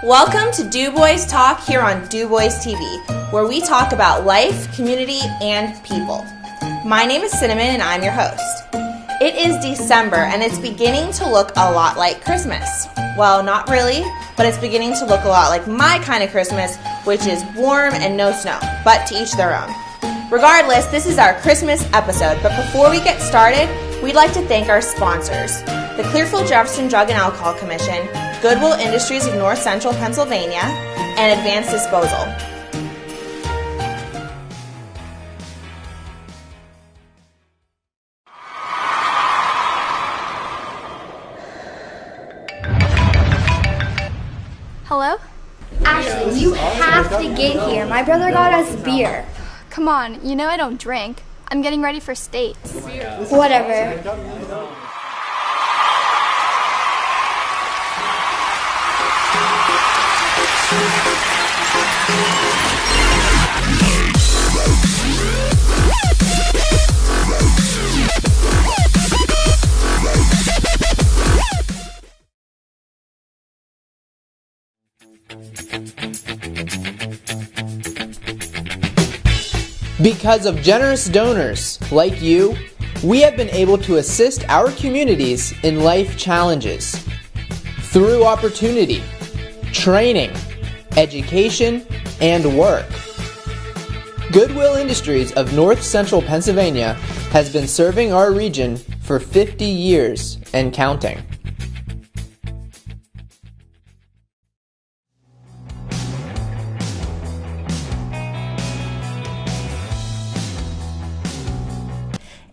Welcome to DuBoisTALK here on DuBoisTV, where we talk about life, community, and people. My name is Cinnamon and I'm your host. It is December and it's beginning to look a lot like Christmas. Well, not really, but it's beginning to look a lot like my kind of Christmas, which is warm and no snow, but to each their own. Regardless, this is our Christmas episode, but before we get started, we'd like to thank our sponsors, the Clearfield-Jefferson Drug and Alcohol Commission, Goodwill Industries of North Central Pennsylvania, and Advanced Disposal. Hello? Ashley, you have to get here. My brother got us beer. Come on, you know I don't drink. I'm getting ready for states. Whatever. Because of generous donors like you, we have been able to assist our communities in life challenges through opportunity, training, education, and work. Goodwill Industries of North Central Pennsylvania has been serving our region for 50 years and counting.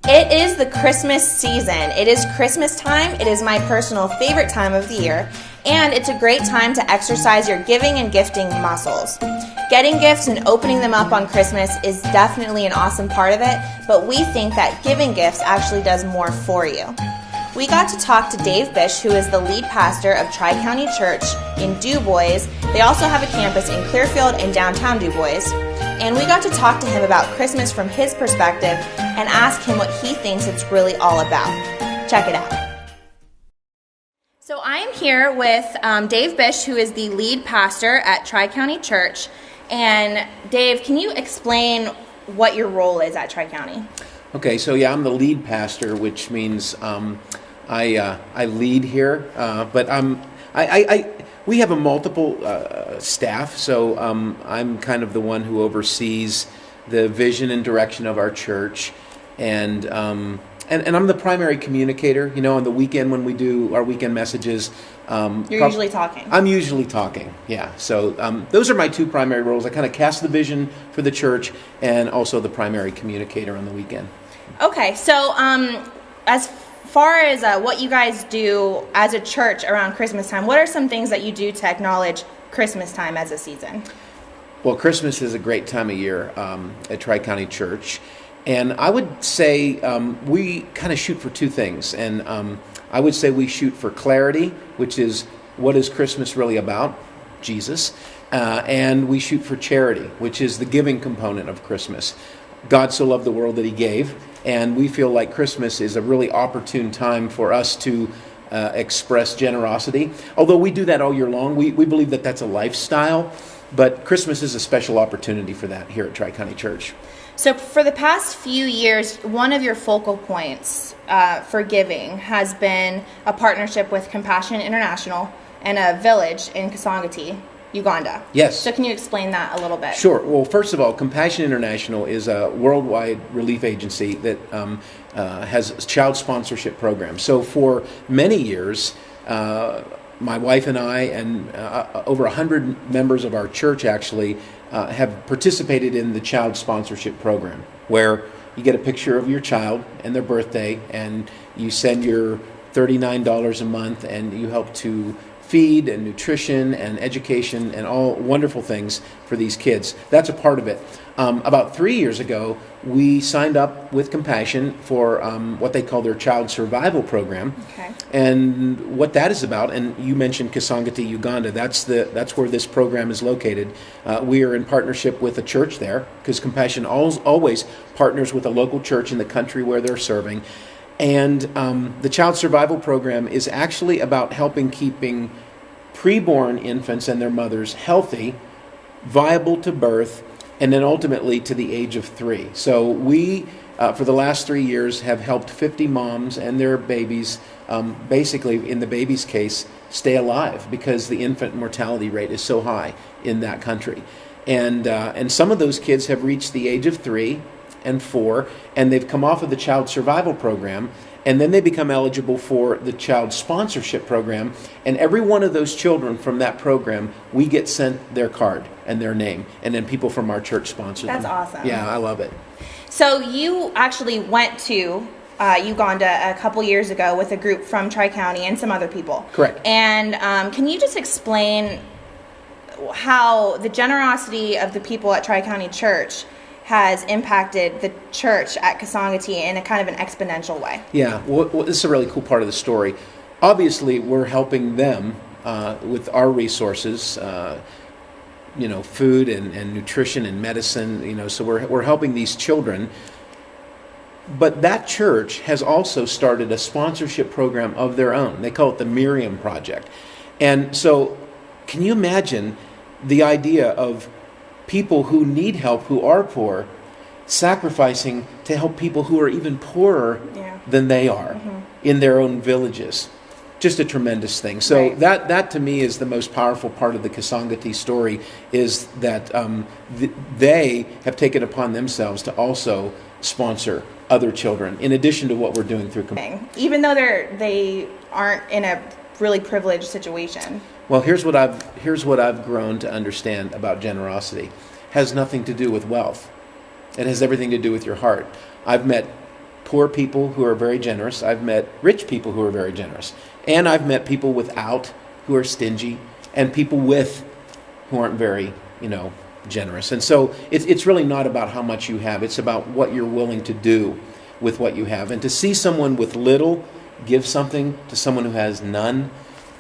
It is the Christmas season. It is Christmas time. It is my personal favorite time of the year, and it's a great time to exercise your giving and gifting muscles. Getting gifts and opening them up on Christmas is definitely an awesome part of it, but we think that giving gifts actually does more for you. We got to talk to Dave Bish, who is the lead pastor of Tri-County Church in DuBois. They also have a campus in Clearfield and downtown DuBois. And we got to talk to him about Christmas from his perspective and ask him what he thinks it's really all about. Check it out. So I am here with Dave Bish, who is the lead pastor at Tri-County Church. And Dave, can you explain what your role is at Tri-County? Okay, so yeah, I'm the lead pastor, which means I lead here, but we have a multiple staff, so I'm kind of the one who oversees the vision and direction of our church, and I'm the primary communicator. You know, on the weekend when we do our weekend messages, You're usually talking. I'm usually talking, yeah. So those are my two primary roles. I kind of cast the vision for the church, and also the primary communicator on the weekend. Okay, so as far as what you guys do as a church around Christmas time, what are some things that you do to acknowledge Christmas time as a season? Well, Christmas is a great time of year at Tri-County Church, and I would say we kind of shoot for two things, and I would say we shoot for clarity, which is what is Christmas really about? Jesus, and we shoot for charity, which is the giving component of Christmas. God so loved the world that he gave, and we feel like Christmas is a really opportune time for us to express generosity. Although we do that all year long, we believe that that's a lifestyle, but Christmas is a special opportunity for that here at Tri-County Church. So for the past few years, one of your focal points for giving has been a partnership with Compassion International and a village in Kasangati, Uganda. Yes. So can you explain that a little bit? Sure. Well, first of all, Compassion International is a worldwide relief agency that has child sponsorship programs. So for many years, my wife and I and over 100 members of our church actually have participated in the child sponsorship program, where you get a picture of your child and their birthday, and you send your $39 a month, and you help to feed and nutrition and education and all wonderful things for these kids. That's a part of it. About 3 years ago, we signed up with Compassion for what they call their child survival program. Okay. And what that is about, and you mentioned Kasangati, Uganda, that's where this program is located. We are in partnership with a church there, because Compassion always partners with a local church in the country where they're serving. And the child survival program is actually about helping keeping preborn infants and their mothers healthy, viable to birth, and then ultimately to the age of 3. So we, for the last 3 years, have helped 50 moms and their babies, basically, in the baby's case, stay alive because the infant mortality rate is so high in that country. And some of those kids have reached the age of 3 and 4, and they've come off of the child survival program, and then they become eligible for the child sponsorship program. And every one of those children from that program, we get sent their card and their name, and then people from our church sponsor them. That's awesome. Yeah, I love it. So you actually went to Uganda a couple years ago with a group from Tri-County and some other people. Correct. And can you just explain how the generosity of the people at Tri-County Church has impacted the church at Kasangati in a kind of an exponential way? Yeah, well, this is a really cool part of the story. Obviously, we're helping them with our resources, food and nutrition and medicine, so we're helping these children. But that church has also started a sponsorship program of their own. They call it the Miriam Project. And so, can you imagine the idea of people who need help, who are poor, sacrificing to help people who are even poorer than they are in their own villages? Just a tremendous thing. So right. that to me is the most powerful part of the Kasangati story, is that they have taken upon themselves to also sponsor other children, in addition to what we're doing through. Even though they aren't in a really privileged situation. Well, here's what I've grown to understand about generosity. It has nothing to do with wealth. It has everything to do with your heart. I've met poor people who are very generous. I've met rich people who are very generous. And I've met people without who are stingy, and people with who aren't very, generous. And so it's really not about how much you have. It's about what you're willing to do with what you have. And to see someone with little give something to someone who has none,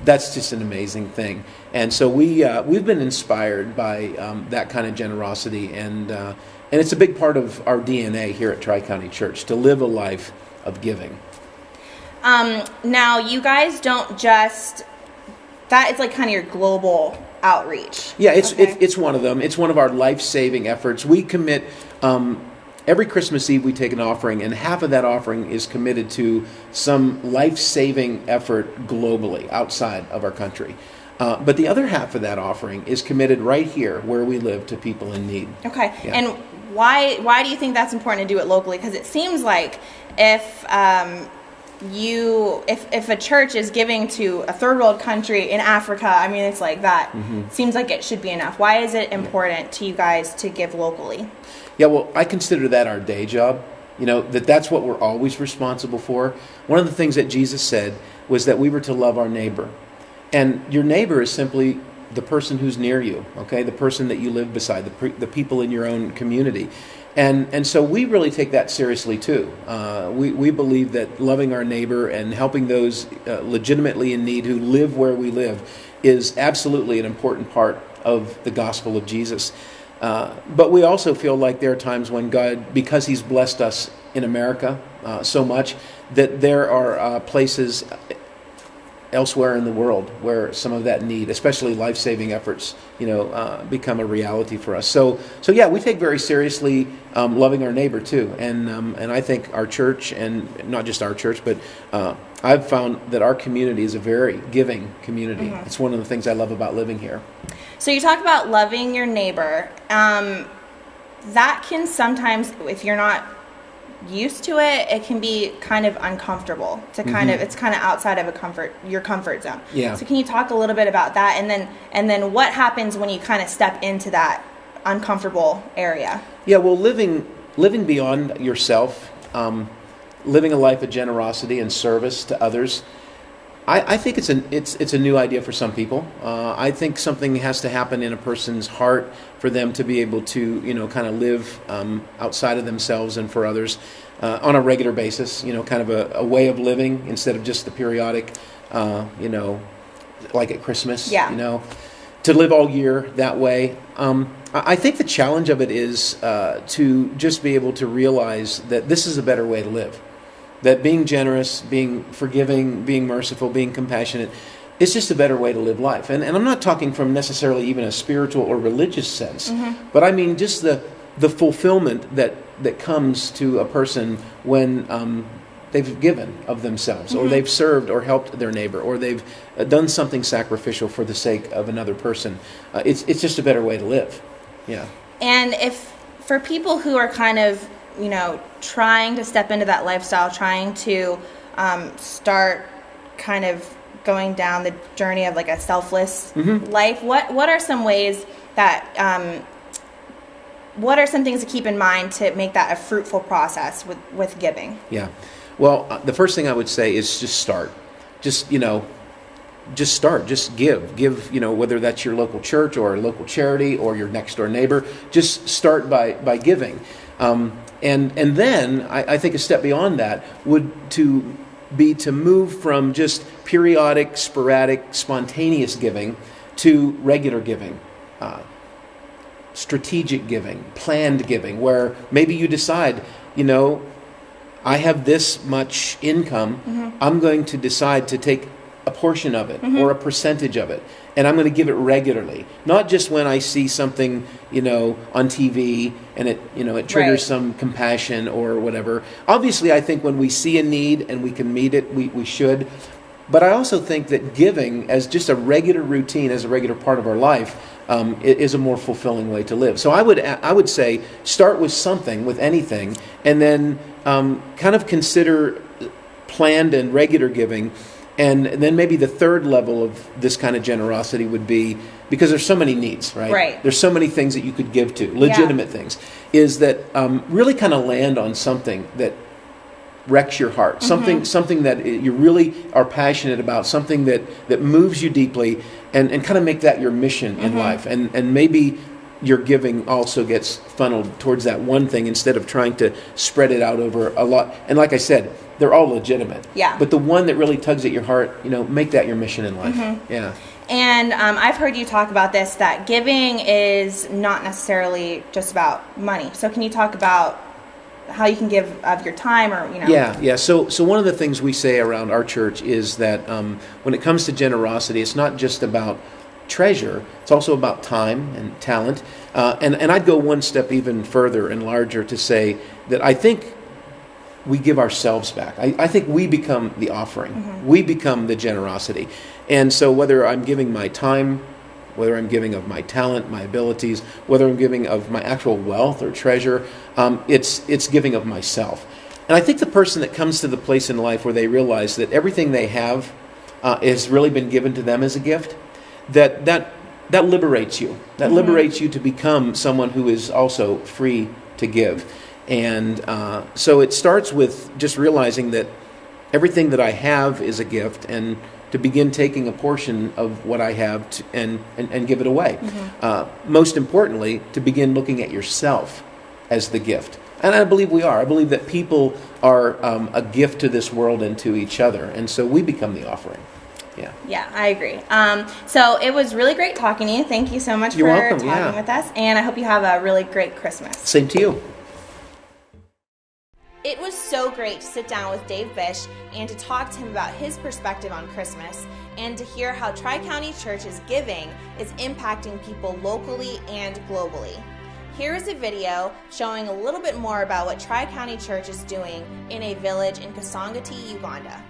that's just an amazing thing. And so we've been inspired by that kind of generosity, and it's a big part of our DNA here at Tri-County Church, to live a life of giving. Now, you guys don't just, that is like kind of your global outreach. Yeah, it's one of them. It's one of our life-saving efforts. We commit, every Christmas Eve we take an offering, and half of that offering is committed to some life-saving effort globally, outside of our country. But the other half of that offering is committed right here, where we live, to people in need. Okay, Yeah. and why do you think that's important to do it locally? Because it seems like if a church is giving to a third world country in Africa, it's like that. It seems like it should be enough. Why is it important to you guys to give locally? Yeah, well, I consider that our day job. That's what we're always responsible for. One of the things that Jesus said was that we were to love our neighbor. And your neighbor is simply the person who's near you, okay? The person that you live beside, the people in your own community. And so we really take that seriously too. We believe that loving our neighbor and helping those legitimately in need who live where we live is absolutely an important part of the gospel of Jesus. But we also feel like there are times when God, because He's blessed us in America so much, that there are places elsewhere in the world where some of that need, especially life-saving efforts, become a reality for us. So yeah, we take very seriously loving our neighbor too, and I think our church, and not just our church, but I've found that our community is a very giving community. It's one of the things I love about living here. So you talk about loving your neighbor. That can sometimes, if you're not used to it, it can be kind of uncomfortable to it's kind of outside of your comfort zone. Yeah. So can you talk a little bit about that, and then what happens when you kind of step into that uncomfortable area? Yeah, well, living beyond yourself, living a life of generosity and service to others, I think it's a new idea for some people. I think something has to happen in a person's heart for them to be able to, kind of live outside of themselves and for others on a regular basis. Kind of a way of living instead of just the periodic, like at Christmas. Yeah. To live all year that way. I think the challenge of it is to just be able to realize that this is a better way to live. That being generous, being forgiving, being merciful, being compassionate, it's just a better way to live life. And I'm not talking from necessarily even a spiritual or religious sense, but I mean just the fulfillment that comes to a person when they've given of themselves, or they've served or helped their neighbor, or they've done something sacrificial for the sake of another person. It's just a better way to live. Yeah. And if for people who are kind of, trying to step into that lifestyle, trying to start kind of going down the journey of like a selfless life, what are some ways that what are some things to keep in mind to make that a fruitful process with giving? Yeah. Well, the first thing I would say is just start. Just start. Just give. Give, whether that's your local church or a local charity or your next door neighbor, just start by giving. And then I think a step beyond that would be to move from just periodic, sporadic, spontaneous giving to regular giving. Strategic giving, planned giving, where maybe you decide, I have this much income, I'm going to decide to take a portion of it or a percentage of it, and I'm going to give it regularly. Not just when I see something, on TV and it triggers some compassion or whatever. Obviously, I think when we see a need and we can meet it, we should. But I also think that giving as just a regular routine, as a regular part of our life, is a more fulfilling way to live. So I would say start with something, with anything, and then kind of consider planned and regular giving. And then maybe the third level of this kind of generosity would be, because there's so many needs, right? Right. There's so many things that you could give to, legitimate things, is that really kind of land on something that wrecks your heart, something that you really are passionate about, something that moves you deeply, and kind of make that your mission in life. And maybe your giving also gets funneled towards that one thing instead of trying to spread it out over a lot. And like I said, they're all legitimate. Yeah. But the one that really tugs at your heart, make that your mission in life. Yeah. And I've heard you talk about this, that giving is not necessarily just about money. So can you talk about how you can give of your time, or Yeah. So one of the things we say around our church is that when it comes to generosity, it's not just about treasure, it's also about time and talent. And I'd go one step even further and larger to say that I think we give ourselves back. I think we become the offering. We become the generosity. And so whether I'm giving my time, whether I'm giving of my talent, my abilities, whether I'm giving of my actual wealth or treasure, it's giving of myself. And I think the person that comes to the place in life where they realize that everything they have has really been given to them as a gift, that liberates you. That liberates you to become someone who is also free to give. And so it starts with just realizing that everything that I have is a gift, and to begin taking a portion of what I have and give it away. Most importantly, to begin looking at yourself as the gift. And I believe we are. I believe that people are a gift to this world and to each other. And so we become the offering. Yeah, I agree. So it was really great talking to you. Thank you so much for talking with us. And I hope you have a really great Christmas. Same to you. It was so great to sit down with Dave Bish and to talk to him about his perspective on Christmas, and to hear how Tri-County Church's giving is impacting people locally and globally. Here is a video showing a little bit more about what Tri-County Church is doing in a village in Kasongati, Uganda.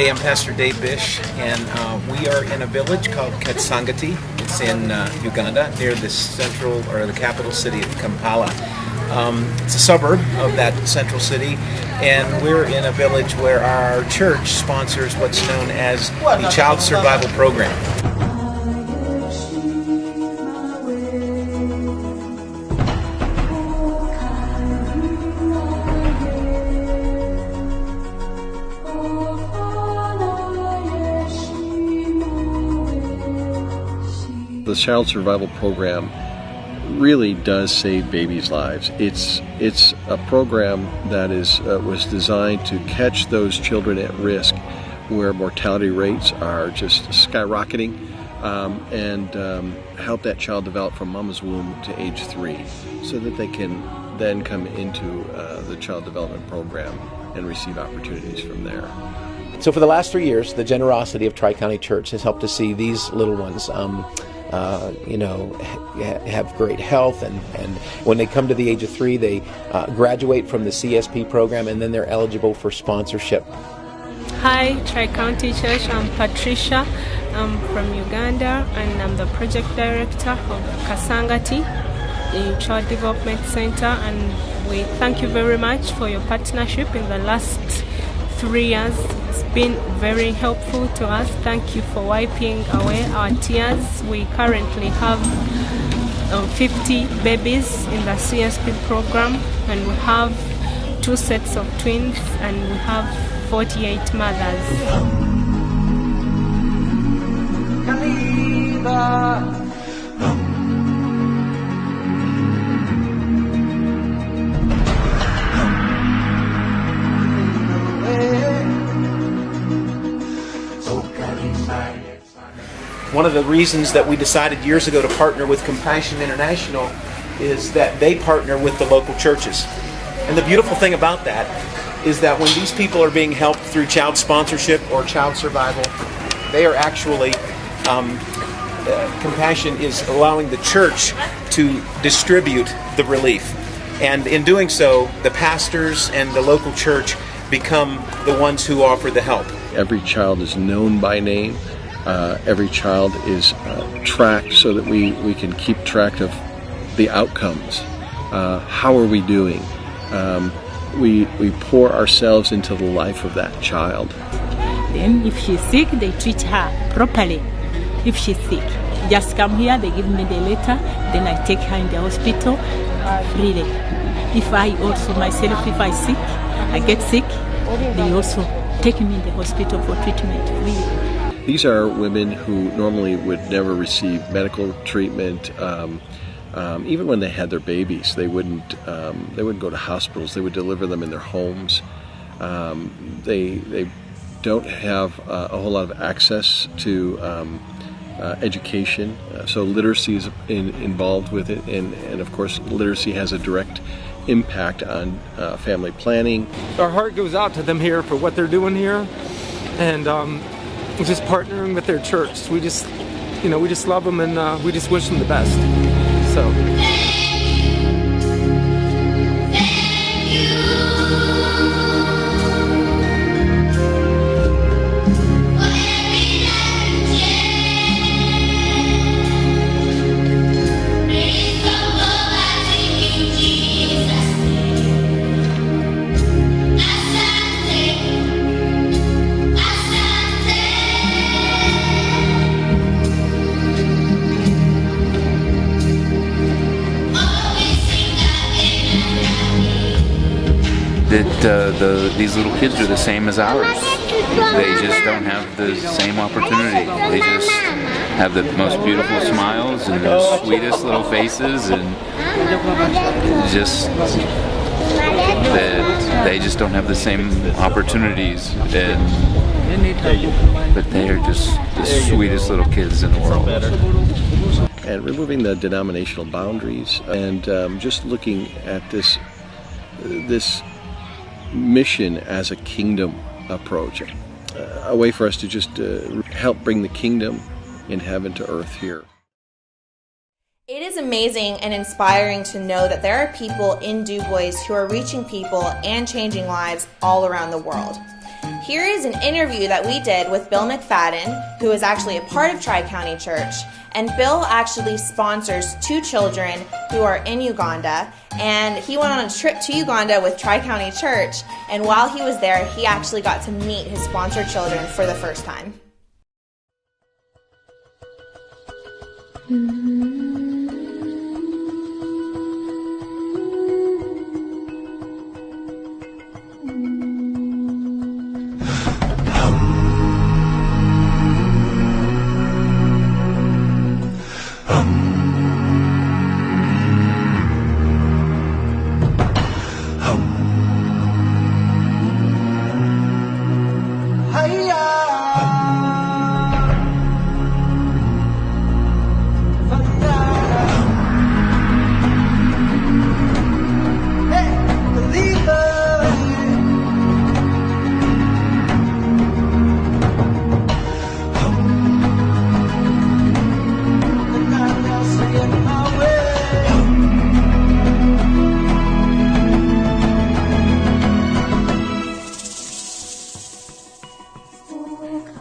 Hey, I'm Pastor Dave Bish, and we are in a village called Katsangati. It's in Uganda, near the capital city of Kampala. It's a suburb of that central city, and we're in a village where our church sponsors what's known as the Child Survival Program. The Child Survival Program really does save babies' lives. It's a program that was designed to catch those children at risk where mortality rates are just skyrocketing, and help that child develop from mama's womb to age 3 so that they can then come into the child development program and receive opportunities from there. So for the last 3 years, the generosity of Tri-County Church has helped to see these little ones have great health, and when they come to the age of 3, they graduate from the CSP program, and then they're eligible for sponsorship. Hi, Tri-County Church. I'm Patricia. I'm from Uganda, and I'm the project director of Kasangati, the Child Development Center, and we thank you very much for your partnership in the last 3 years. It's been very helpful to us. Thank you for wiping away our tears. We currently have 50 babies in the CSP program, and we have 2 sets of twins, and we have 48 mothers. One of the reasons that we decided years ago to partner with Compassion International is that they partner with the local churches. And the beautiful thing about that is that when these people are being helped through child sponsorship or child survival, they are actually, Compassion is allowing the church to distribute the relief. And in doing so, the pastors and the local church become the ones who offer the help. Every child is known by name. Every child is tracked so that we can keep track of the outcomes. How are we doing? We pour ourselves into the life of that child. Then if she's sick, they treat her properly. If she's sick, just come here, they give me the letter, then I take her in the hospital freely. If I also myself, if I sick, I get sick, they also take me in the hospital for treatment freely. These are women who normally would never receive medical treatment. Even when they had their babies, they wouldn't go to hospitals. They would deliver them in their homes. They don't have a whole lot of access to education, so literacy is involved with it, and of course literacy has a direct impact on family planning. Our heart goes out to them here for what they're doing here, and just partnering with their church. We just love them, and we just wish them the best. So. These little kids are the same as ours. They just don't have the same opportunity. They just have the most beautiful smiles and the sweetest little faces, and just that they just don't have the same opportunities. But they are just the sweetest little kids in the world. And removing the denominational boundaries, and just looking at this mission as a kingdom approach, a way for us to just help bring the kingdom in heaven to earth here. It is amazing and inspiring to know that there are people in DuBois who are reaching people and changing lives all around the world. Here is an interview that we did with Bill Mcfadden, who is actually a part of Tri-County Church. And Bill actually sponsors 2 children who are in Uganda. And he went on a trip to Uganda with Tri-County Church. And while he was there, he actually got to meet his sponsored children for the first time.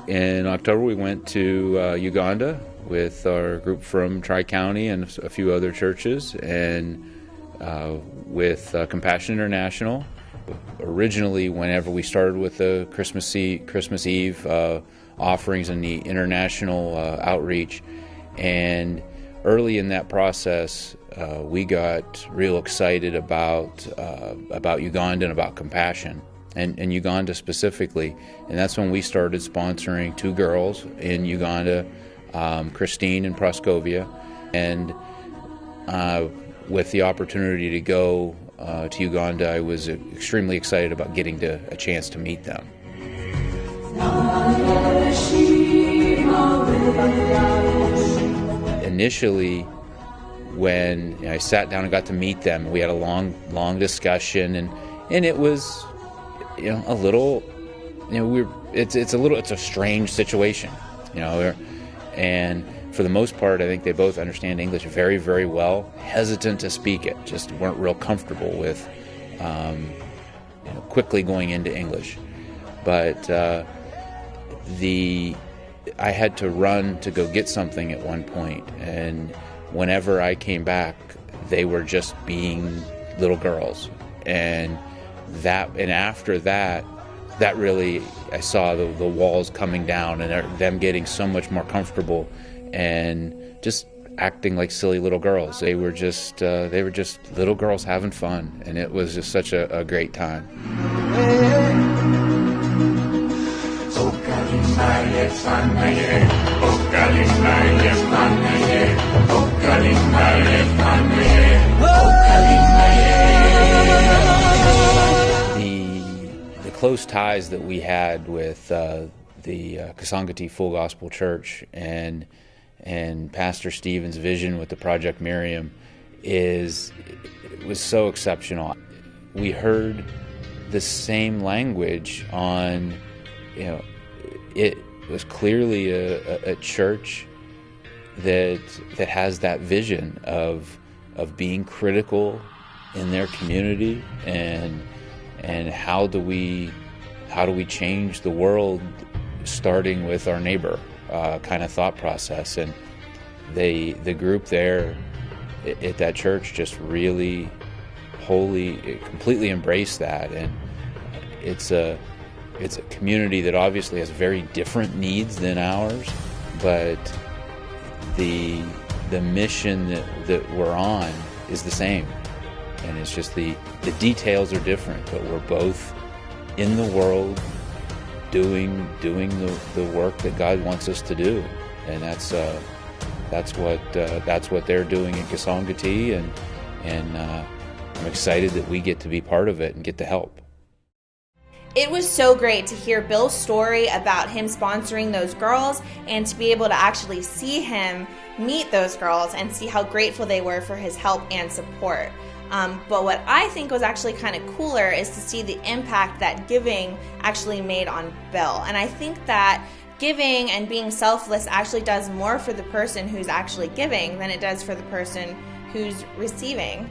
In October, we went to Uganda with our group from Tri-County and a few other churches, and with Compassion International. Originally, whenever we started with the Christmas Eve offerings and the international outreach, and early in that process, we got real excited about Uganda and about Compassion. And Uganda specifically, and that's when we started sponsoring 2 girls in Uganda, Christine and Proskovia, and with the opportunity to go to Uganda, I was extremely excited about getting a chance to meet them. Initially, when I sat down and got to meet them, we had a long discussion, and it was, a little, it's a strange situation, and for the most part, I think they both understand English very, very well, hesitant to speak it, just weren't real comfortable with quickly going into English. But I had to run to go get something at one point, and whenever I came back, they were just being little girls, and after that really, I saw the walls coming down and them getting so much more comfortable and just acting like silly little girls. They were just little girls having fun, and it was just such a great time. The close ties that we had with the Kasangati Full Gospel Church and Pastor Stephen's vision with the Project Miriam was so exceptional. We heard the same language on, it was clearly a church that has that vision of being critical in their community, and how do we change the world, starting with our neighbor kind of thought process. And the group there at that church just really completely embraced that. And it's a community that obviously has very different needs than ours, but the mission that we're on is the same. And it's just the details are different, but we're both in the world doing the work that God wants us to do, and that's what they're doing in Kasangati, and I'm excited that we get to be part of it and get to help. It was so great to hear Bill's story about him sponsoring those girls, and to be able to actually see him meet those girls and see how grateful they were for his help and support. But what I think was actually kind of cooler is to see the impact that giving actually made on Bill. And I think that giving and being selfless actually does more for the person who's actually giving than it does for the person who's receiving.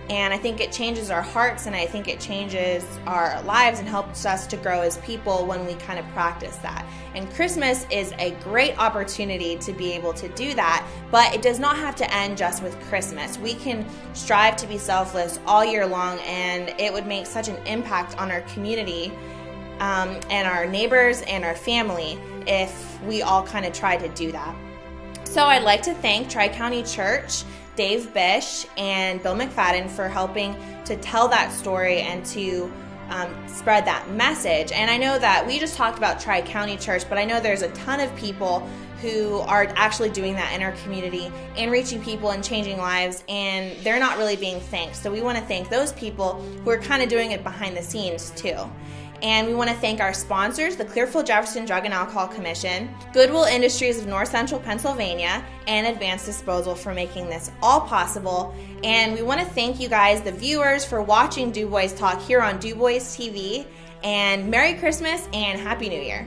And I think it changes our hearts, and I think it changes our lives and helps us to grow as people when we kind of practice that. And Christmas is a great opportunity to be able to do that, but it does not have to end just with Christmas. We can strive to be selfless all year long, and it would make such an impact on our community and our neighbors and our family if we all kind of try to do that. So I'd like to thank Tri-County Church, Dave Bish, and Bill Mcfadden for helping to tell that story and to spread that message. And I know that we just talked about Tri-County Church, but I know there's a ton of people who are actually doing that in our community and reaching people and changing lives, and they're not really being thanked. So we want to thank those people who are kind of doing it behind the scenes too. And we want to thank our sponsors, the Clearfield-Jefferson Drug and Alcohol Commission, Goodwill Industries of North Central Pennsylvania, and Advanced Disposal for making this all possible. And we want to thank you guys, the viewers, for watching DuBois Talk here on DuBois TV. And Merry Christmas and Happy New Year.